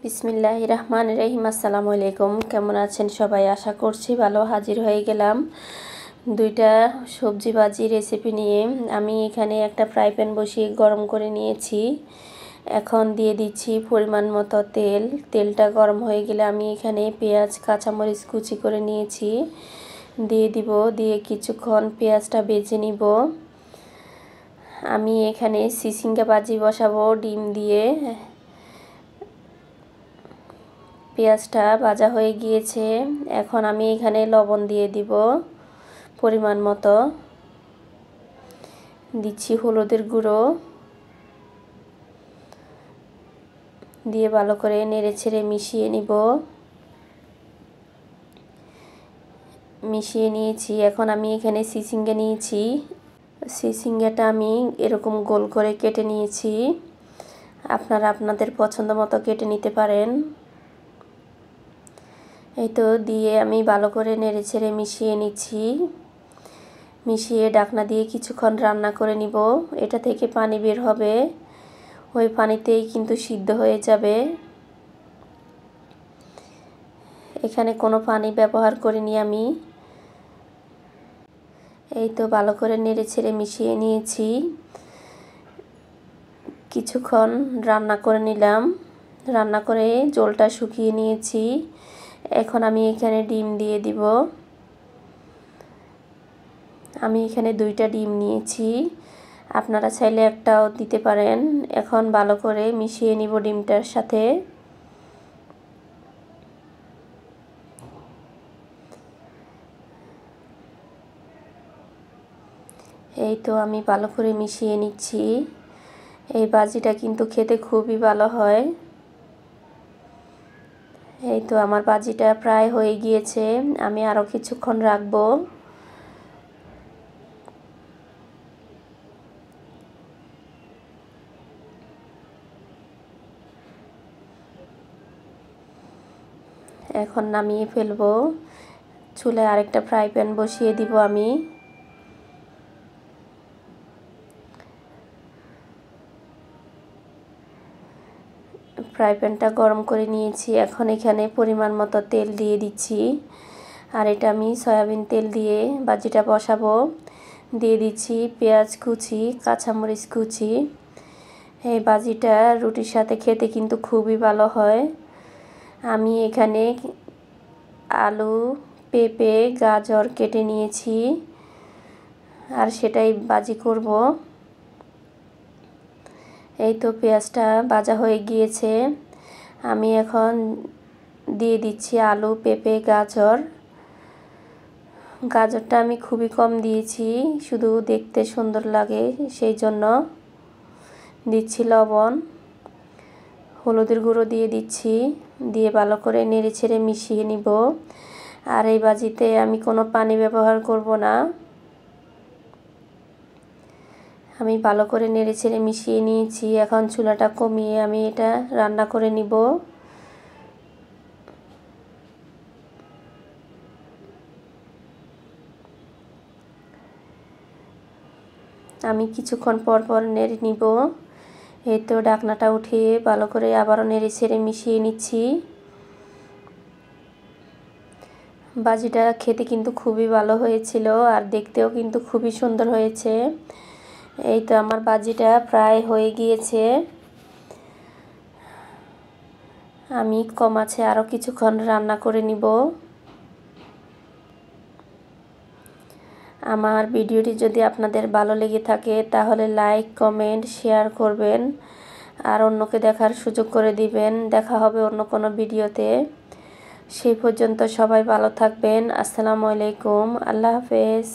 বিসমিল্লাহির রহমানির রহিম। আসসালামু আলাইকুম। কেমন আছেন সবাই? আশা করছি ভালো। হাজির হয়ে গেলাম দুইটা সবজি ভাজি রেসিপি নিয়ে। আমি এখানে একটা ফ্রাই প্যান বসিয়ে গরম করে নিয়েছি। এখন দিয়ে দিচ্ছি পরিমাণ মতো তেল। তেলটা গরম হয়ে গেলে আমি এখানে পেঁয়াজ কাঁচামরিচ কুচি করে নিয়েছি দিয়ে দিব। দিয়ে কিছুক্ষণ পেঁয়াজটা ভেজে নিব। আমি এখানে চিচিঙ্গা ভাজি বসাবো ডিম দিয়ে। পেঁয়াজটা ভাজা হয়ে গিয়েছে। এখন আমি এখানে লবণ দিয়ে দিব পরিমাণ মতো। দিচ্ছি হলুদের গুঁড়ো দিয়ে ভালো করে নেড়েচেড়ে মিশিয়ে নিব। মিশিয়ে নিয়েছি। এখন আমি এখানে চিচিঙ্গা নিয়েছি। চিচিঙ্গাটা আমি এরকম গোল করে কেটে নিয়েছি। আপনারা আপনাদের পছন্দ মতো কেটে নিতে পারেন। এই তো দিয়ে আমি ভালো করে নেড়েচেড়ে মিশিয়ে নিচ্ছি। মিশিয়ে ঢাকনা দিয়ে কিছুক্ষণ রান্না করে নিব। এটা থেকে পানি বের হবে, ওই পানিতেই কিন্তু সিদ্ধ হয়ে যাবে। এখানে কোনো পানি ব্যবহার করিনি আমি। এই তো ভালো করে নেড়েচেড়ে মিশিয়ে নিয়েছি। কিছুক্ষণ রান্না করে নিলাম। রান্না করে জলটা শুকিয়ে নিয়েছি। এখন আমি এখানে ডিম দিয়ে দিব। আমি এখানে 2টা ডিম নিয়েছি, আপনারা চাইলে একটাও দিতে পারেন। এখন ভালো করে মিশিয়ে নিব ডিমটার সাথে। এই তো আমি ভালো করে মিশিয়ে নিচ্ছি। এই ভাজিটা কিন্তু খেতে খুবই ভালো হয়। এই তো আমার ভাজিটা প্রায় হয়ে গিয়েছে। আমি আরও কিছুক্ষণ রাখবো। এখন নামিয়ে ফেলবো। চুলায় আরেকটা ফ্রাই প্যান বসিয়ে দিব আমি। ফ্রাই প্যানটা গরম করে নিয়েছি। এখন এখানে পরিমাণ মতো তেল দিয়ে দিচ্ছি। আর এটা আমি সয়াবিন তেল দিয়ে ভাজিটা বসাবো। দিয়ে দিচ্ছি পেঁয়াজ কুচি, কাঁচামরিচ কুচি। এই ভাজিটা রুটির সাথে খেতে কিন্তু খুবই ভালো হয়। আমি এখানে আলু, পেঁপে, গাজর কেটে নিয়েছি আর সেটাই ভাজি করব। এই তো পেঁয়াজটা ভাজা হয়ে গিয়েছে। আমি এখন দিয়ে দিচ্ছি আলু, পেঁপে, গাজর। গাজরটা আমি খুবই কম দিয়েছি, শুধু দেখতে সুন্দর লাগে সেই জন্য। দিচ্ছি লবণ, হলুদের গুঁড়ো দিয়ে দিচ্ছি। দিয়ে ভালো করে নেড়েচেড়ে মিশিয়ে নিব। আর এই ভাজিতে আমি কোনো পানি ব্যবহার করব না। আমি ভালো করে নেড়েচেড়ে মিশিয়ে নিয়েছি। এখন চুলাটা কমিয়ে আমি এটা রান্না করে নিব। আমি কিছুক্ষণ পর পর নেড়ে নিব। এই তো ঢাকনাটা উঠিয়ে ভালো করে আবারও নেড়েচেড়ে মিশিয়ে নিচ্ছি। ভাজিটা খেতে কিন্তু খুবই ভালো হয়েছিল আর দেখতেও কিন্তু খুবই সুন্দর হয়েছে। এই তো আমার ভাজিটা প্রায় হয়ে গিয়েছে। আমি কম আছে আরও কিছুক্ষণ রান্না করে নিব। আমার ভিডিওটি যদি আপনাদের ভালো লেগে থাকে তাহলে লাইক, কমেন্ট, শেয়ার করবেন আর অন্যকে দেখার সুযোগ করে দিবেন। দেখা হবে অন্য কোনো ভিডিওতে। সেই পর্যন্ত সবাই ভালো থাকবেন। আসসালামু আলাইকুম। আল্লাহ হাফেজ।